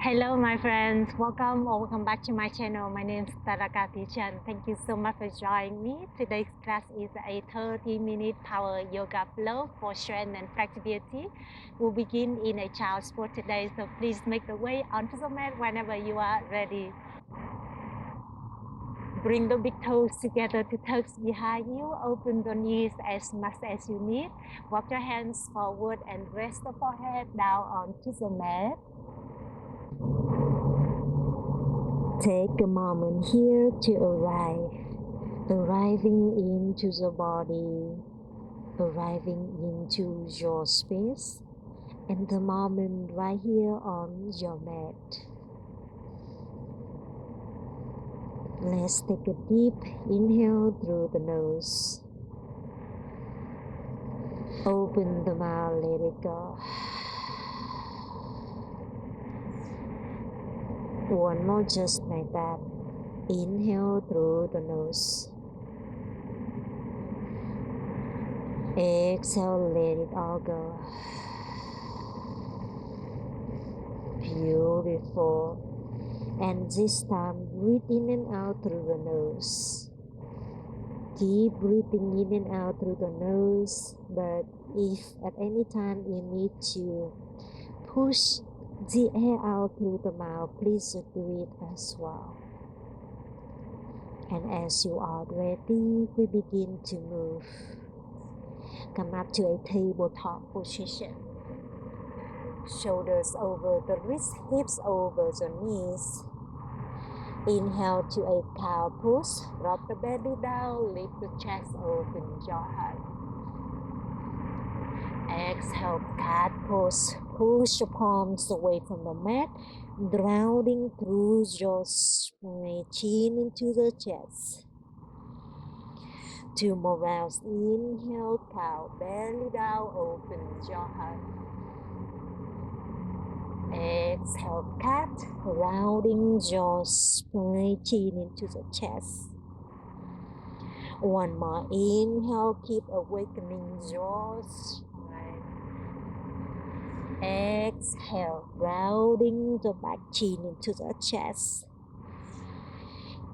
Hello, my friends. Welcome back to my channel. My name is Taraka Tichan. Thank you so much for joining me. Today's class is a 30-minute power yoga flow for strength and flexibility. We'll begin in a child's pose today, so please make the way onto the mat whenever you are ready. Bring the big toes together to tucks behind you. Open the knees as much as you need. Walk your hands forward and rest the forehead down onto the mat. Take a moment here to arriving into the body, arriving into your space, and the moment right here on your mat. Let's take a deep inhale through the nose. Open the mouth, let it go. One more just like that. Inhale through the nose. Exhale, let it all go. Beautiful. And this time, breathe in and out through the nose. Keep breathing in and out through the nose, but if at any time you need to push the air out through the mouth, please do it as well. And as you are ready, we begin to move. Come up to a tabletop position. Shoulders over the wrists, hips over the knees. Inhale to a cow pose. Drop the belly down, lift the chest, open your heart. Exhale, cat pose. Push your palms away from the mat, grounding through your spine, chin into the chest. 2 more rounds. Inhale, cow, belly down, open your heart. Exhale, cat, rounding your spine, chin into the chest. One more. Inhale, keep awakening your spine. Exhale, rounding the back, chin into the chest.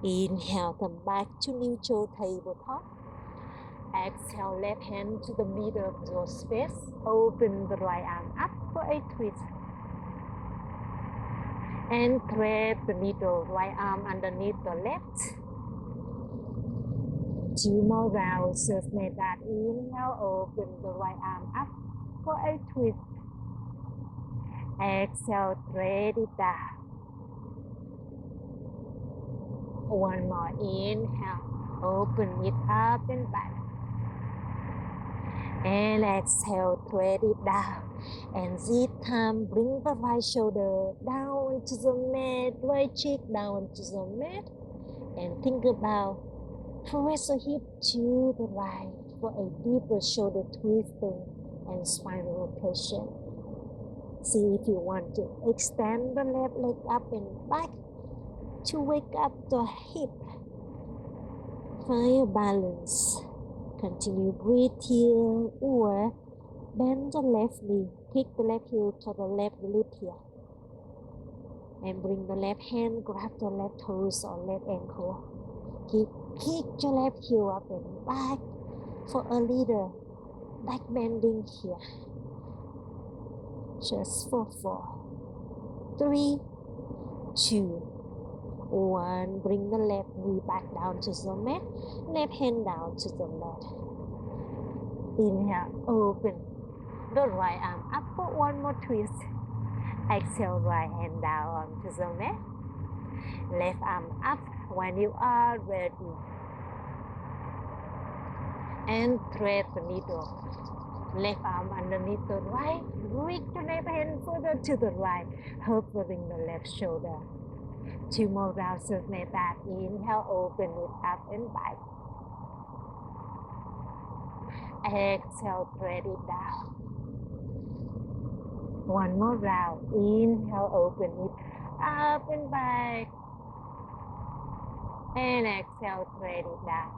Inhale, come back to neutral tabletop. Exhale, left hand to the middle of your space. Open the right arm up for a twist. And thread the middle right arm underneath the left. 2 more rounds, just like that. Inhale, open the right arm up for a twist. Exhale, thread it down. One more. Inhale, open it up and back. And exhale, thread it down. And this time, bring the right shoulder down to the mat, right cheek down to the mat. And think about press the hip to the right for a deeper shoulder twisting and spine rotation. See if you want to extend the left leg up and back to wake up the hip. Find your balance. Continue breathe here, or bend the left knee, kick the left heel to the left glute here. And bring the left hand, grab the left toes or left ankle. Kick your left heel up and back for a little back bending here. Just for 4, 3, 2, 1. Bring the left knee back down to the mat. Left hand down to the mat. Inhale, open the right arm up for one more twist. Exhale, right hand down onto the mat. Left arm up when you are ready. And thread the middle. Left arm underneath the right. Reach the left hand further to the right, hovering the left shoulder. 2 more rounds just like that. Inhale, open it up and back. Exhale, thread it down. One more round. Inhale, open it up and back. And exhale, thread it down.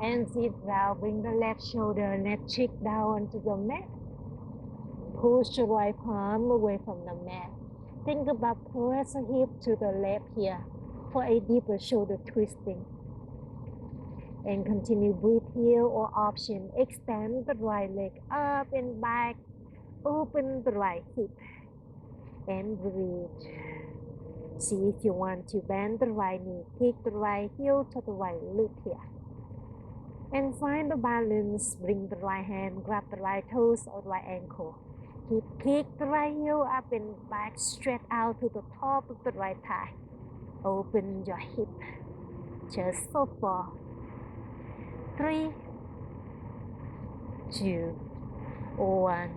And sit down, bring the left shoulder, left cheek down onto the mat. Push the right palm away from the mat. Think about press the hip to the left here for a deeper shoulder twisting. And continue breathe here, or option, extend the right leg up and back, open the right hip, and breathe. See if you want to bend the right knee, kick the right heel to the right loop here. And find the balance, bring the right hand, grab the right toes or right ankle. Kick the right heel up and back, straight out to the top of the right thigh. Open your hip, just for 4, 3, 2, 1.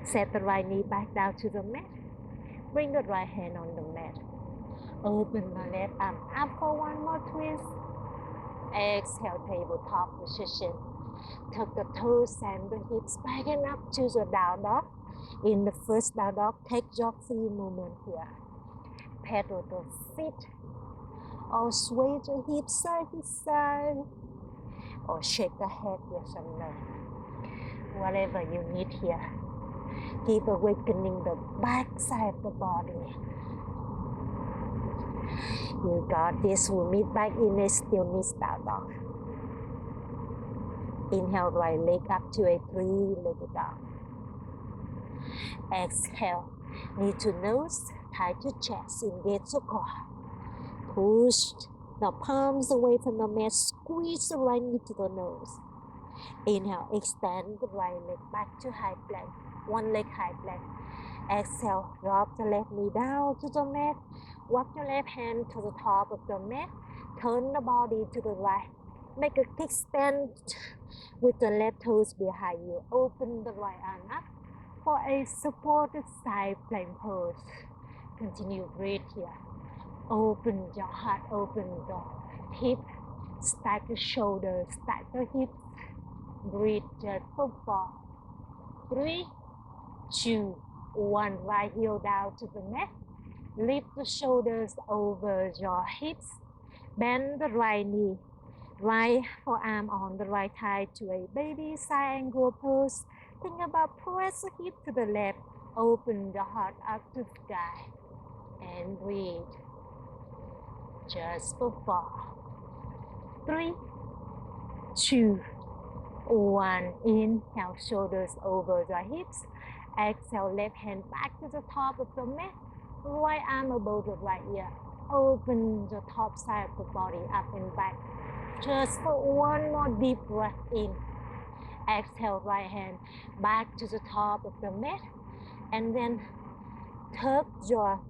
Set the right knee back down to the mat. Bring the right hand on the mat. Open the left arm up for one more twist. Exhale, tabletop position. Tuck the toes and the hips back and up to the down dog. In the first down dog, take your free movement here. Pedal the feet, or sway the hips side to side, or shake the head, yes or no. Whatever you need here. Keep awakening the back side of the body. You got this. We'll meet back in a stillness down dog. Inhale, right leg up to a 3-legged dog. Exhale, knee to nose, tie to chest, engage the core. Push the palms away from the mat, squeeze the right knee to the nose. Inhale, extend the right leg back to high plank, one leg high plank. Exhale, drop the left knee down to the mat, walk your left hand to the top of the mat, turn the body to the right. Make a kickstand with the left toes behind you. Open the right arm up for a supported side plank pose. Continue breathe here. Open your heart, open the hip, stack the shoulders, stack the hips. Breathe just for 4, 3, 2, 1. Right heel down to the mat. Lift the shoulders over your hips. Bend the right knee. Right forearm on the right thigh to a baby side angle pose. Think about press the hip to the left. Open the heart up to sky. And breathe. Just for 4, 3, 2, 1. Inhale, shoulders over the hips. Exhale, left hand back to the top of the mat. Right arm above the right ear. Open the top side of the body up and back. Just for one more deep breath in. Exhale, right hand back to the top of the mat. And then tuck the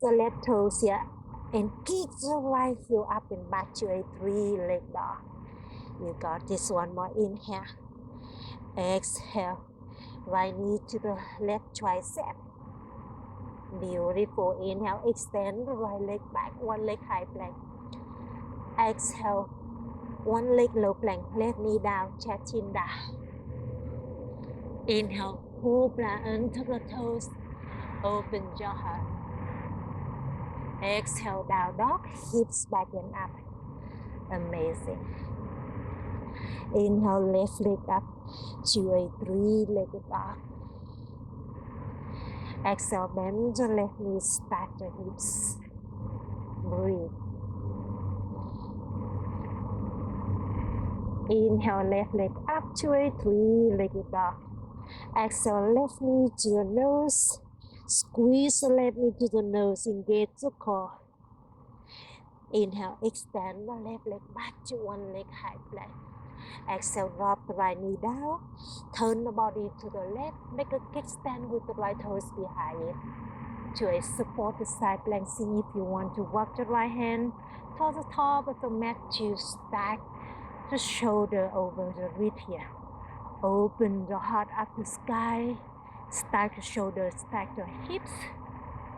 left toes here and kick the right heel up and back to a 3-legged dog. You got this. One more inhale. Exhale, right knee to the left tricep. Beautiful. Inhale, extend the right leg back, one leg high plank. Exhale, one leg low plank, left knee down, chest chin down. Inhale, pull back into the toes, open your heart. Exhale, down dog, hips back and up. Amazing. Inhale, left leg up to a 3-legged dog. Exhale, bend the left knee, stack the hips. Breathe. Inhale, left leg up to a 3-legged dog. Exhale, left knee to the nose. Squeeze the left knee to the nose, engage the core. Inhale, extend the left leg back to one leg high plank. Exhale, drop the right knee down. Turn the body to the left. Make a kickstand with the right toes behind it. To a supported side plank. See if you want to walk the right hand to the top of the mat to stack the shoulder over the rib here. Open the heart up to sky. Stack the shoulders, stack the hips,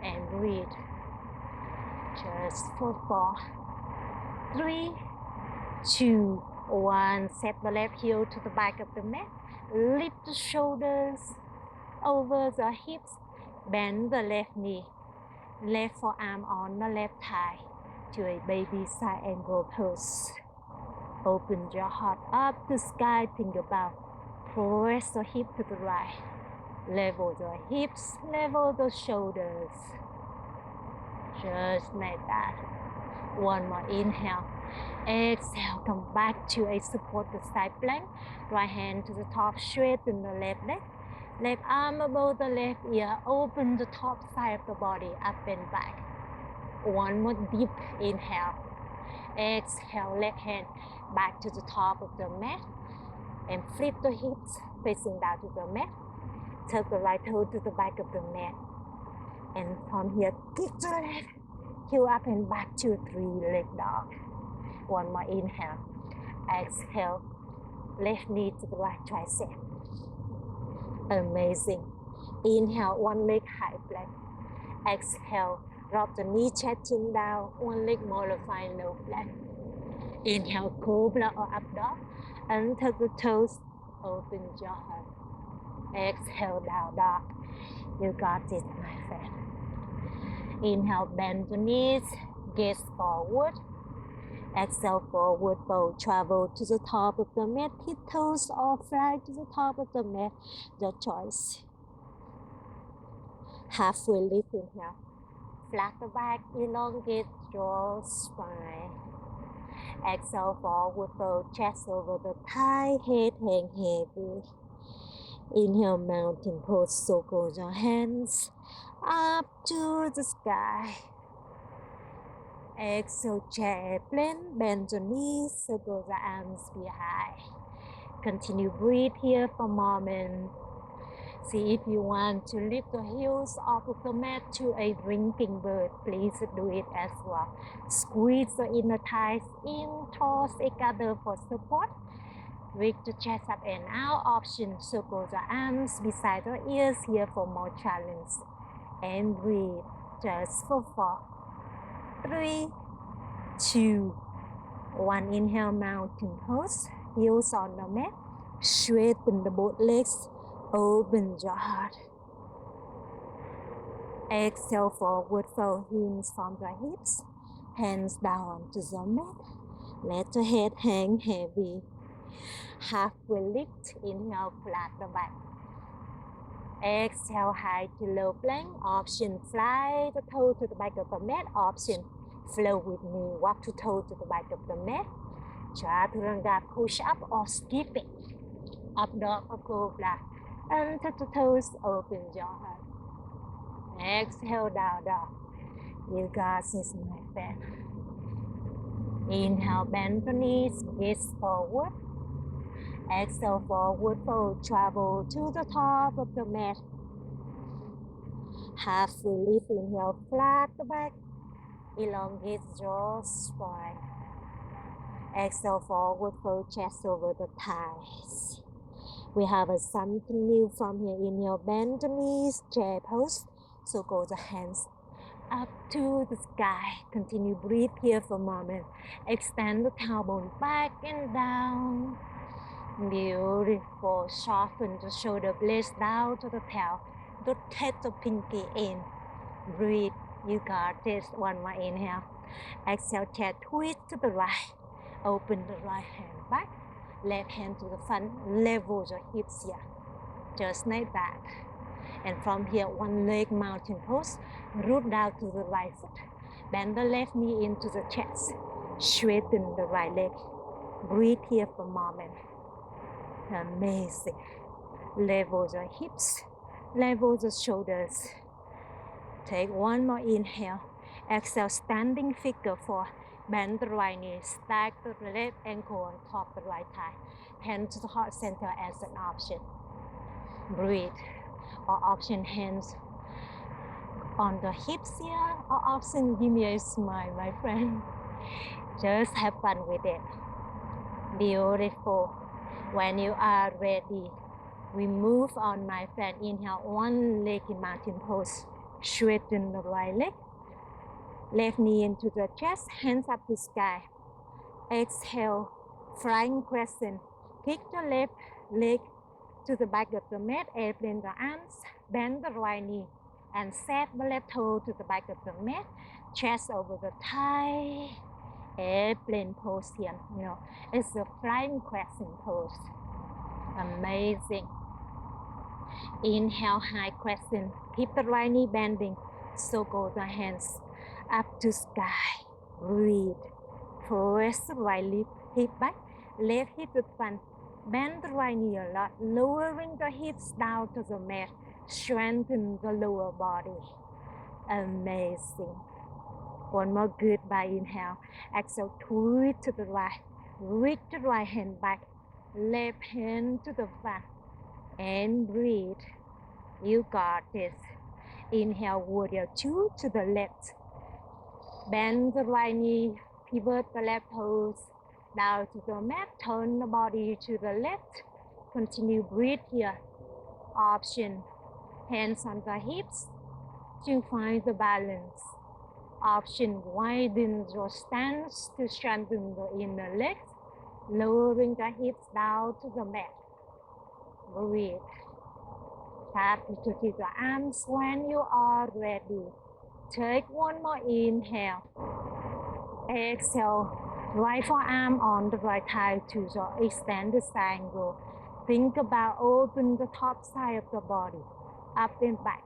and breathe. Just for 4, 3, 2, 1. Set the left heel to the back of the mat. Lift the shoulders over the hips. Bend the left knee. Left forearm on the left thigh to a baby side angle pose. Open your heart up to sky. Think about press the hip to the right. Level the hips, level the shoulders. Just like that. One more inhale. Exhale, come back to a supported side plank. Right hand to the top, straighten the left leg. Left arm above the left ear. Open the top side of the body, up and back. One more deep inhale. Exhale, left hand back to the top of the mat. And flip the hips, facing down to the mat. Tuck the right toe to the back of the mat. And from here, kick to the left. Heel up and back to 3-leg dog. One more inhale. Exhale. Left knee to the right tricep. Amazing. Inhale, one leg high plank. Exhale, drop the knee, chest, chin down. One leg modify low plank. Inhale, cobra or up dog. Untuck the toes. Open your heart. Exhale, down dog. You got it, my friend. Inhale, bend the knees, gaze forward. Exhale, forward fold, travel to the top of the mat, hit toes or fly to the top of the mat, your choice. Halfway lift, inhale. Flat the back, elongate your spine. Exhale, forward fold, chest over the thigh, head hang heavy. Inhale, mountain pose, circle your hands up to the sky. Exhale, chair plane, bend your knees, circle the arms behind. Continue breathe here for a moment. See if you want to lift the heels off of the mat to a drinking bird, please do it as well. Squeeze the inner thighs in towards each other for support. Reach the chest up and out. Option, circle the arms beside the ears here for more challenge. And breathe just for 4, 3, 2, 1. Inhale, mountain pose. Heels on the mat. Straighten the both legs. Open your heart. Exhale, forward fold, hands from the hips. Hands down to the mat. Let the head hang heavy. Halfway lift. Inhale, flat the back. Exhale, high to low plank. Option, fly the toe to the back of the mat. Option, flow with me. Walk the toe to the back of the mat. Chaturanga, push up or skip it. Up dog or cobra. And touch the toes, open your heart. Exhale, down dog. You got this, my friend. Inhale, bend the knees, gaze forward. Exhale, forward fold, travel to the top of the mat. Halfway lift, inhale, flat the back. Elongate your spine. Exhale, forward fold, chest over the thighs. We have something new from here. Inhale, bend the knees, chair pose. Circle the hands up to the sky. Continue breathe here for a moment. Extend the tailbone back and down. Beautiful. Soften the shoulder blades down to the tail. Rotate the pinky in. Breathe. You got this. One more inhale. Exhale, chair twist to the right. Open the right hand back. Left hand to the front. Level your hips here. Just like that. And from here, one leg mountain pose. Root down to the right foot. Bend the left knee into the chest. Straighten the right leg. Breathe here for a moment. Amazing. Level your hips. Level the shoulders. Take one more inhale. Exhale, standing figure 4. Bend the right knee. Stack the left ankle on top of the right thigh. Hand to the heart center as an option. Breathe. Or option, hands on the hips here. Or option, give me a smile, my friend. Just have fun with it. Beautiful. When you are ready, we move on, my friend. Inhale, one leg in mountain pose. Straighten the right leg. Left knee into the chest, hands up to sky. Exhale, flying crescent. Kick the left leg to the back of the mat. Airplane the arms. Bend the right knee. And set the left toe to the back of the mat. Chest over the thigh. Airplane pose here. It's a flying crescent pose. Amazing. Inhale, high crescent. Keep the right knee bending. Circle the hands up to sky. Breathe. Press the right hip back, left hip to front. Bend the right knee a lot, lowering the hips down to the mat. Strengthen the lower body. Amazing. One more goodbye inhale. Exhale, twist to the right. Reach the right hand back. Left hand to the front. And breathe. You got this. Inhale, warrior two to the left. Bend the right knee. Pivot the left toes. Down to the mat. Turn the body to the left. Continue breathe here. Option. Hands on the hips to find the balance. Option, widen your stance to strengthen the inner legs, lowering the hips down to the mat. Breathe. Tap into the arms when you are ready. Take one more inhale. Exhale. Right forearm on the right thigh to the extended triangle. Think about open the top side of the body, up and back.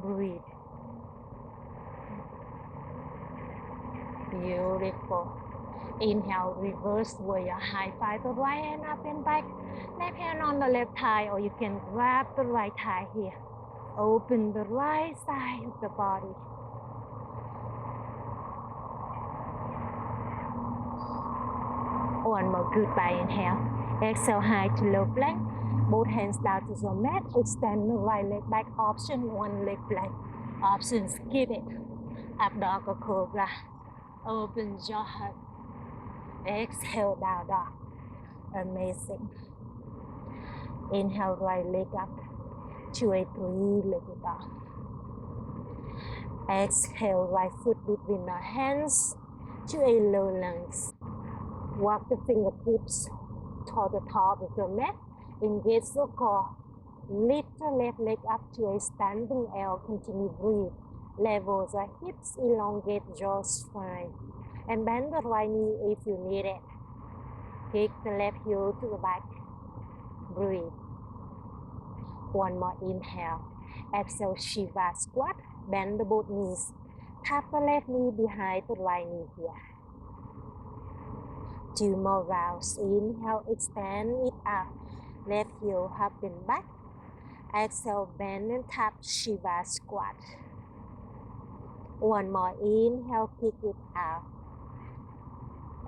Breathe. Beautiful. Inhale, reverse warrior high five the right hand up and back. Left hand on the left thigh, or you can grab the right thigh here. Open the right side of the body. One more goodbye inhale. Exhale, high to low plank. Both hands down to the mat. Extend the right leg back. Option, one leg plank. Option, skip it. Up dog or cobra. Open your heart. Exhale, down dog. Amazing. Inhale, right leg up to a three-legged dog. Exhale, right foot between the hands to a low lunge. Walk the fingertips toward the top of the mat. Engage the core. Lift the left leg up to a standing L. Continue breathe. Level the hips, elongate your spine. And bend the right knee if you need it. Kick the left heel to the back. Breathe. One more inhale. Exhale, Shiva squat. Bend the both knees. Tap the left knee behind the right knee here. 2 more rounds. Inhale, extend it out. Left heel up and back. Exhale, bend and tap Shiva squat. One more inhale, kick it out.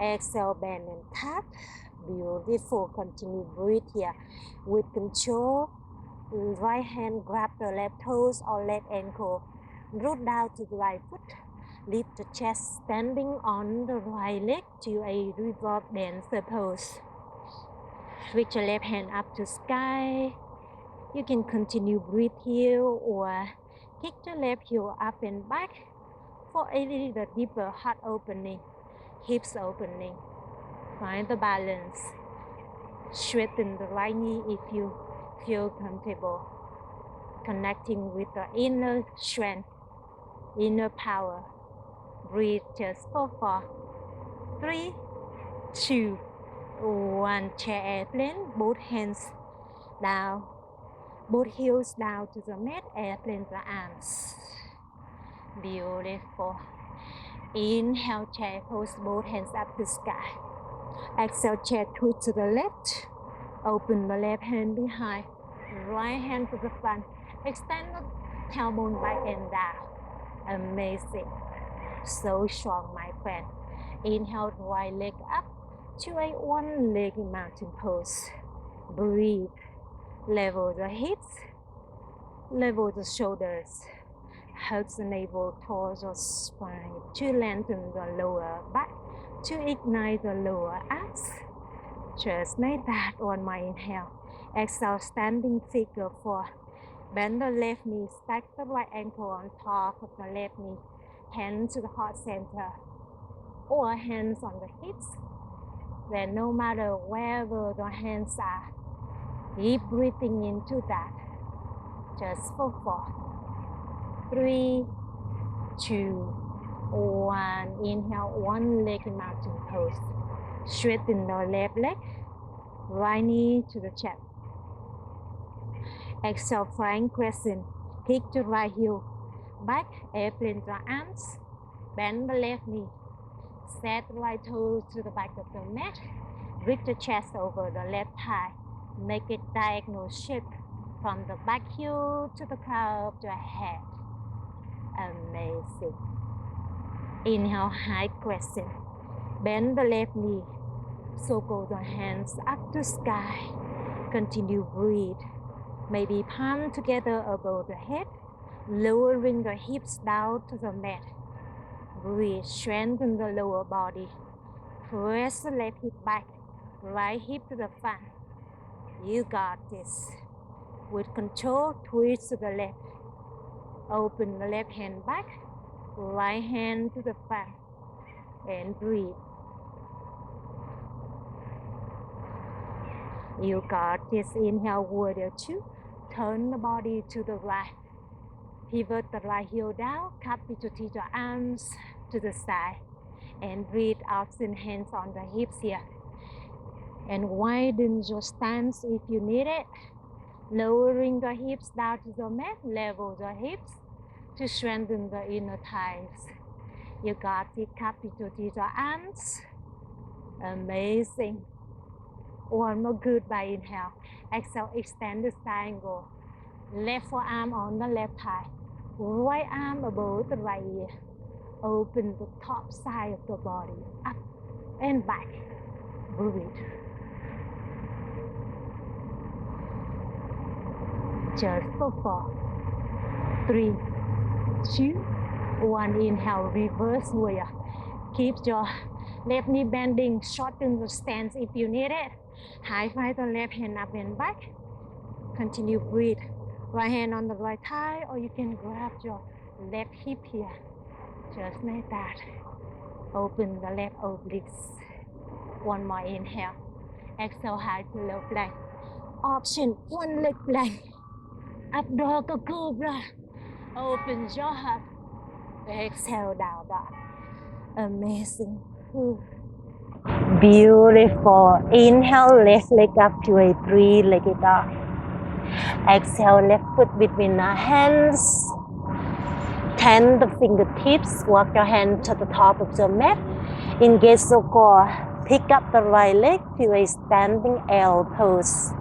Exhale, bend and tap. Beautiful. Continue breathe here. With control, right hand grab the left toes or left ankle. Root down to the right foot. Lift the chest, standing on the right leg to a reverse dancer pose. Reach your left hand up to sky. You can continue breathe here or kick the left heel up and back for a little deeper heart opening, hips opening. Find the balance. Straighten the right knee if you feel comfortable. Connecting with the inner strength, inner power. Breathe just for 4, 3, 2, 1. Chair airplane, both hands down, both heels down to the mat, airplane the arms. Beautiful. Inhale, chair pose, both hands up to sky. Exhale, chair twist to the left. Open the left hand behind, right hand to the front. Extend the tailbone back and down. Amazing. So strong, my friend. Inhale, right leg up to a one-legged mountain pose. Breathe. Level the hips. Level the shoulders. Hug the navel towards your spine to lengthen the lower back, to ignite the lower abs. Just like that. On my inhale. Exhale, standing figure 4. Bend the left knee, stack the right ankle on top of the left knee. Hands to the heart center or hands on the hips. Then no matter wherever the hands are, keep breathing into that. Just for 4, 3, 2, 1. Inhale, one-legged mountain pose. Straighten the left leg, right knee to the chest. Exhale, flying crescent. Kick the right heel back, airplane the arms. Bend the left knee. Set the right toes to the back of the mat. Reach the chest over the left thigh. Make a diagonal shape from the back heel to the crown of your head. Amazing. Inhale, high crescent. Bend the left knee. Circle the hands up to sky. Continue breathe. Maybe palm together above the head, lowering the hips down to the mat. Breathe, strengthen the lower body. Press the left hip back, right hip to the front. You got this. With control, twist to the left. Open the left hand back, right hand to the front. And breathe. You got this. Inhale, warrior two. Turn the body to the right. Pivot the right heel down. Capitulate your arms to the side. And breathe out, send hands on the hips here. And widen your stance if you need it. Lowering the hips down to the mat. Level the hips to strengthen the inner thighs. You got it. Capitulate your arms. Amazing. One more good by inhale. Exhale, extend the triangle. Left forearm on the left thigh. Right arm above the right ear. Open the top side of the body. Up and back. Breathe. Just for 4, 3, 2, 1. Inhale, reverse warrior. Keep your left knee bending. Shorten the stance if you need it. High five the left hand up and back. Continue breathe. Right hand on the right thigh, or you can grab your left hip here. Just like that. Open the left obliques. One more inhale. Exhale, high to low plank. Option, one leg plank. Up dog, cobra. Open your heart. Exhale, down dog. Amazing. Beautiful. Inhale, left leg up to a three-legged dog. Exhale, left foot between the hands. Turn the fingertips. Walk your hand to the top of the mat. Engage the core. Pick up the right leg to a standing L pose.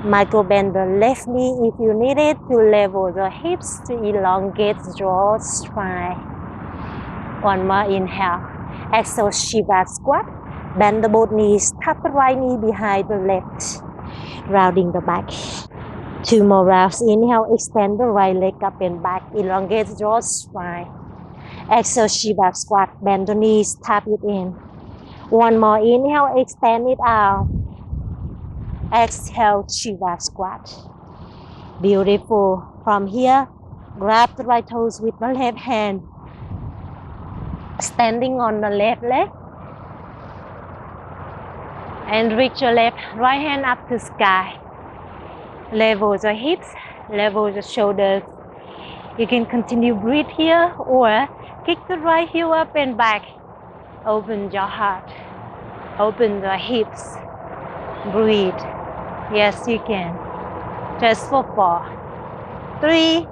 Micro bend the left knee if you need it to level the hips to elongate your spine. One more inhale. Exhale, Shiva squat. Bend the both knees. Tap the right knee behind the left. Rounding the back. 2 more rounds. Inhale, extend the right leg up and back. Elongate your spine. Exhale, Shiva squat. Bend the knees. Tap it in. One more inhale. Extend it out. Exhale, Shiva squat. Beautiful. From here, grab the right toes with the left hand. Standing on the left leg. And reach your right hand up to sky. Level the hips, level the shoulders. You can continue breathe here or kick the right heel up and back. Open your heart. Open the hips. Breathe. Yes, you can. Just for 4, 3,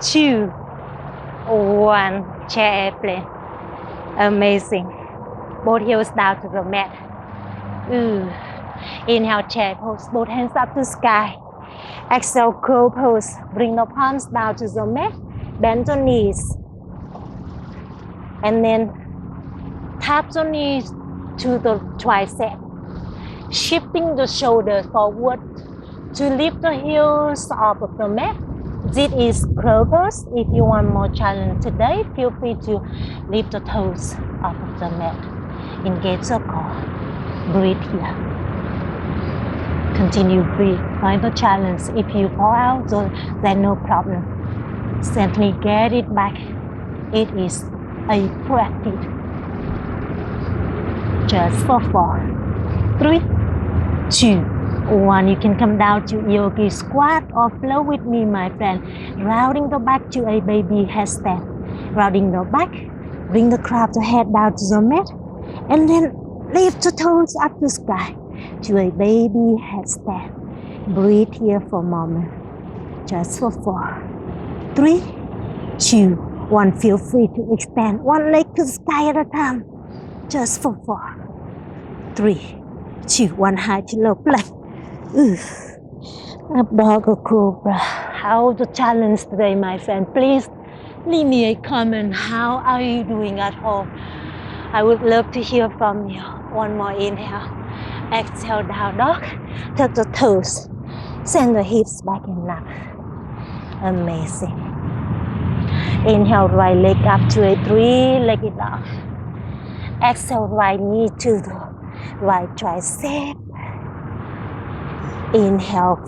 2, 1. Chair airplane. Amazing. Both heels down to the mat. Inhale, chair pose. Both hands up to sky. Exhale, crow pose. Bring the palms down to the mat. Bend the knees. And then tap the knees to the tricep. Shifting the shoulders forward to lift the heels off of the mat. This is crow pose. If you want more challenge today, feel free to lift the toes off of the mat. Engage the core. Breathe here. Continue breathe. Find the challenge. If you fall out, then no problem. Simply get it back. It is a practice. Just for 4, 3, 2, 1. You can come down to yogi squat or flow with me, my friend. Rounding the back to a baby headstand. Rounding the back. Bring the crown of the head down to the mat. And then lift the toes up to sky to a baby headstand. Breathe here for a moment. Just for 4, 3, 2, One, feel free to extend one leg to the sky at a time. Just for 4, 3, 2, 1, high to low plank. Up dog or cobra. How the challenge today, my friend? Please leave me a comment. How are you doing at home? I would love to hear from you. One more inhale. Exhale, down dog. Tuck the toes. Send the hips back and up. Amazing. Inhale, right leg up to a 3-legged dog. Exhale, right knee to the right tricep. Inhale,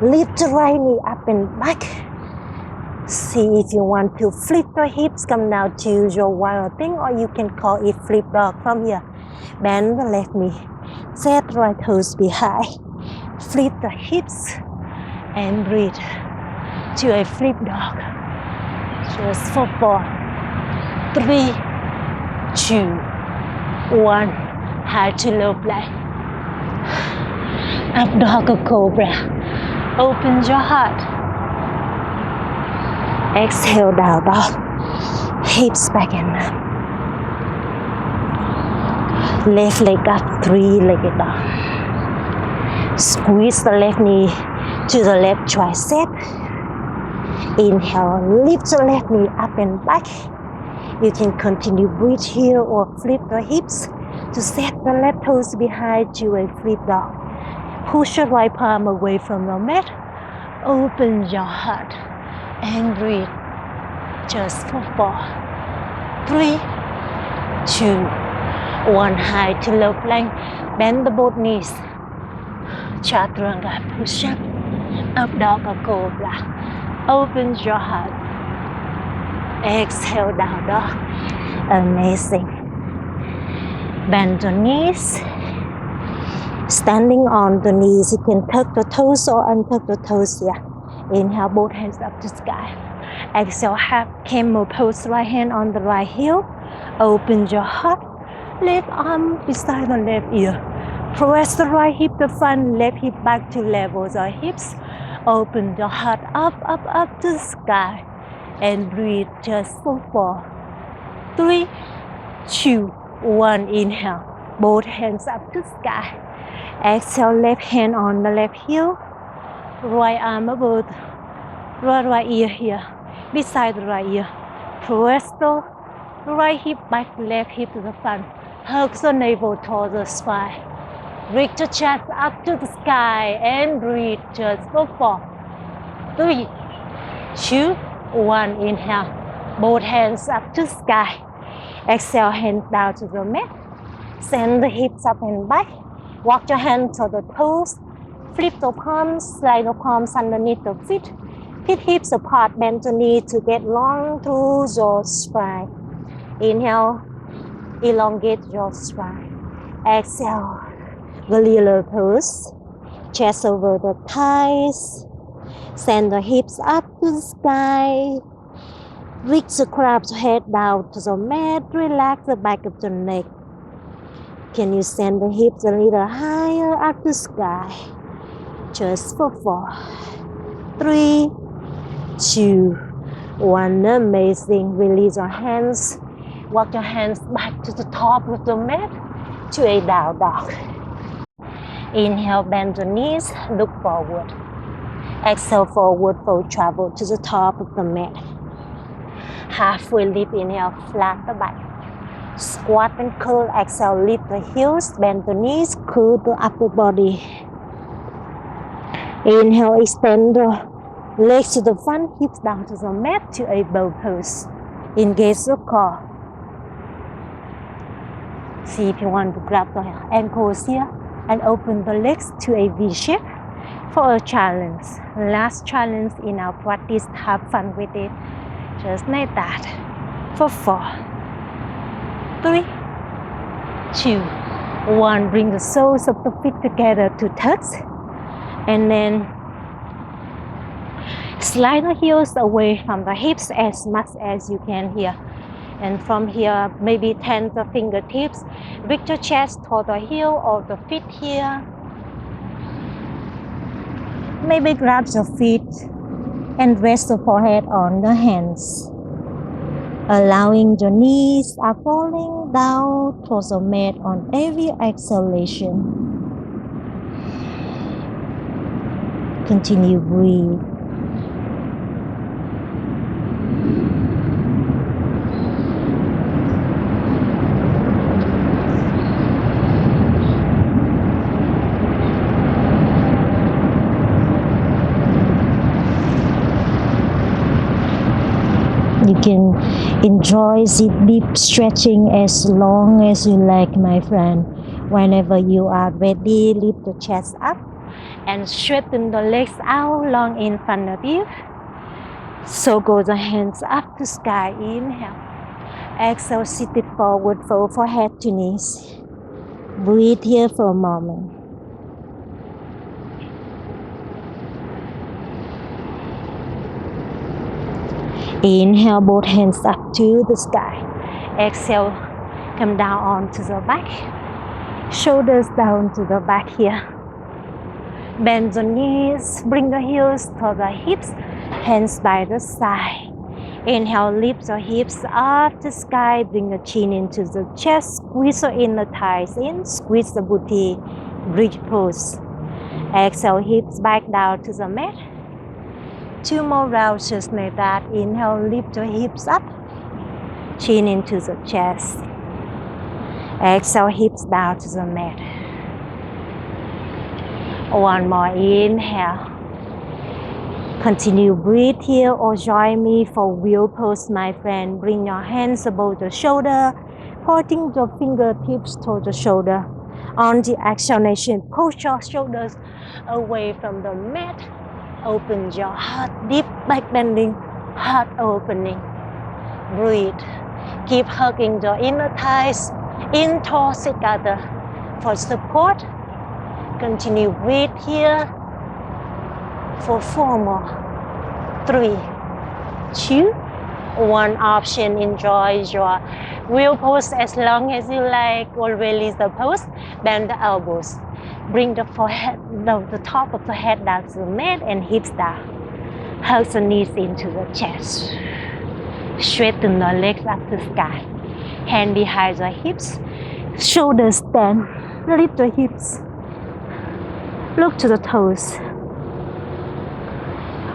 lift the right knee up and back. See if you want to flip the hips, come down to your wild thing, or you can call it flip dog from here. Bend the left knee, set right toes behind, flip the hips, and breathe to a flip dog. Just for 4, 3, 2, 1. High to low plank. Up dog or cobra. Open your heart. Exhale, down dog. Hips back and up. Left leg up, 3-legged dog. Squeeze the left knee to the left tricep. Inhale, lift the left knee up and back. You can continue breathe here or flip the hips to set the left toes behind to a flip dog. Push your right palm away from the mat. Open your heart and breathe. Just for 4, 3, 2, 1. High to low plank. Bend the both knees. Chaturanga push up. Up dog or cobra. Open your heart. Exhale, down dog. Amazing. Bend the knees. Standing on the knees, you can tuck the toes or untuck the toes here. Inhale, both hands up to sky. Exhale, half camel pose, right hand on the right heel. Open your heart. Left arm beside the left ear. Press the right hip to front, left hip back to level the hips. Open the heart up, up, up to the sky. And breathe just for 4, 3, 2, 1. Inhale, both hands up to sky. Exhale, left hand on the left heel. Right arm above right ear here, beside the right ear. Press the right hip back, left hip to the front. Hug the navel towards the spine. Reach the chest up to the sky and breathe just for 4, 3, 2, 1. Inhale, both hands up to sky. Exhale, hands down to the mat. Send the hips up and back. Walk your hands to the toes. Flip the palms, slide the palms underneath the feet. Feet hips apart, bend the knee to get long through your spine. Inhale, elongate your spine. Exhale, Galila pose. Chest over the thighs. Send the hips up to the sky. Reach the crab's head down to the mat. Relax the back of the neck. Can you send the hips a little higher up to the sky? Just for 4, 3, 2, 1. Amazing. Release your hands. Walk your hands back to the top of the mat to a down dog. Inhale, bend the knees, look forward. Exhale, forward fold, travel to the top of the mat. Halfway lift, inhale, flat the back. Squat and curl, exhale, lift the heels, bend the knees, curl the upper body. Inhale, extend the legs to the front, hips down to the mat to a bow pose. Engage the core. See if you want to grab the ankles here and open the legs to a V shape for a challenge. Last challenge in our practice. Have fun with it. Just like that. For 4, 3, 2, 1. Bring the soles of the feet together to touch. And then slide the heels away from the hips as much as you can here. And from here, maybe 10 the fingertips. Reach your chest toward the heel or the feet here. Maybe grab your feet and rest the forehead on the hands. allowing your knees are falling down towards the mat on every exhalation. Continue breathe. You can enjoy the deep stretching as long as you like, my friend. Whenever you are ready, lift the chest up and straighten the legs out long in front of you. So go the hands up to sky. Inhale. Exhale, sit it forward, fold forehead to knees. Breathe here for a moment. Inhale, both hands up to the sky. Exhale, come down onto the back. Shoulders down to the back here. Bend the knees, bring the heels to the hips, hands by the side. Inhale, lift your hips up to sky, bring the chin into the chest, squeeze the inner thighs in, squeeze the booty, bridge pose. Exhale, hips back down to the mat. 2 more rounds just like that. Inhale, lift your hips up, chin into the chest. Exhale, hips down to the mat. One more inhale. Continue breathe here or join me for wheel pose, my friend. Bring your hands above the shoulder, pointing your fingertips toward the shoulder. On the exhalation, push your shoulders away from the mat. Open your heart, deep back bending, heart opening. Breathe. Keep hugging your inner thighs in towards each other for support. Continue breathe here for 4 more. 3, 2, 1. Option. Enjoy your wheel pose as long as you like, or release the pose. Bend the elbows. Bring the forehead, the top of the head down to the mat and hips down. Hug the knees into the chest. Straighten the legs up to sky. Hand behind the hips. Shoulders stand. Lift the hips. Look to the toes.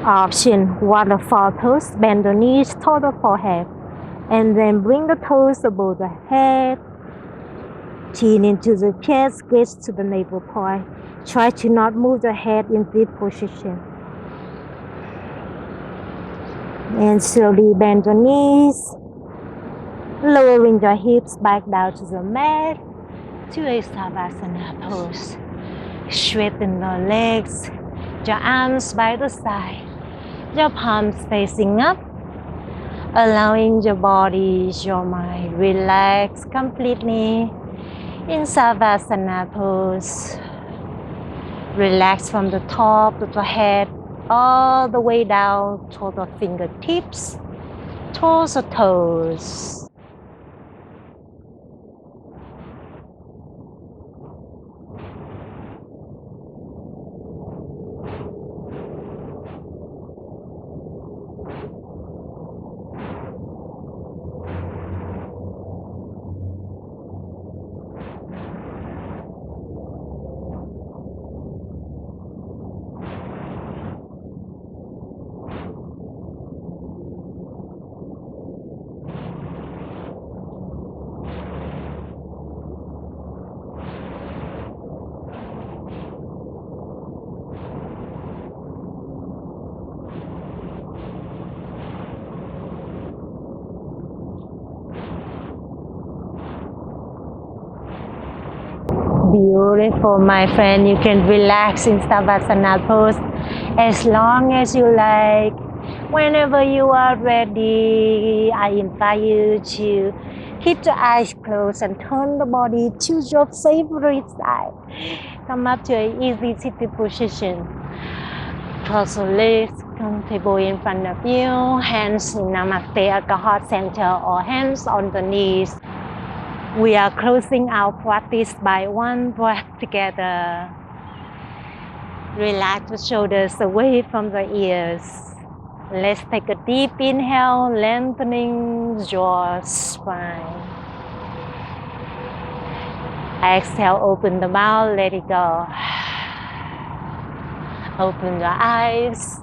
Option. Waterfall pose. Bend the knees toward the forehead. And then bring the toes above the head. Chin into the chest, gaze to the navel point. Try to not move the head in this position. And slowly bend the knees, lowering your hips back down to the mat, to a Savasana pose. Straighten the legs, your arms by the side, your palms facing up, allowing your body, your mind relax completely in Savasana pose. Relax from the top of the head all the way down to the fingertips, toes or toes. Beautiful, my friend. You can relax in Savasana pose as long as you like. Whenever you are ready, I invite you to keep your eyes closed and turn the body to your favorite side. Come up to an easy sitting position. Cross your legs, comfortable in front of you. Hands in Namaste at the heart center or hands on the knees. We are closing our practice by one breath together. Relax the shoulders away from the ears. Let's take a deep inhale, lengthening your spine. Exhale, open the mouth, let it go. Open your eyes.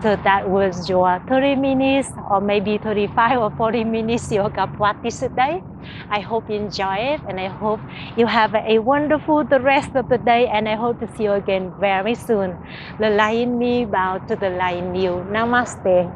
So that was your 30 minutes or maybe 35 or 40 minutes yoga practice today. I hope you enjoy it, and I hope you have a wonderful the rest of the day, and I hope to see you again very soon. The lion me bow to the lion you. Namaste.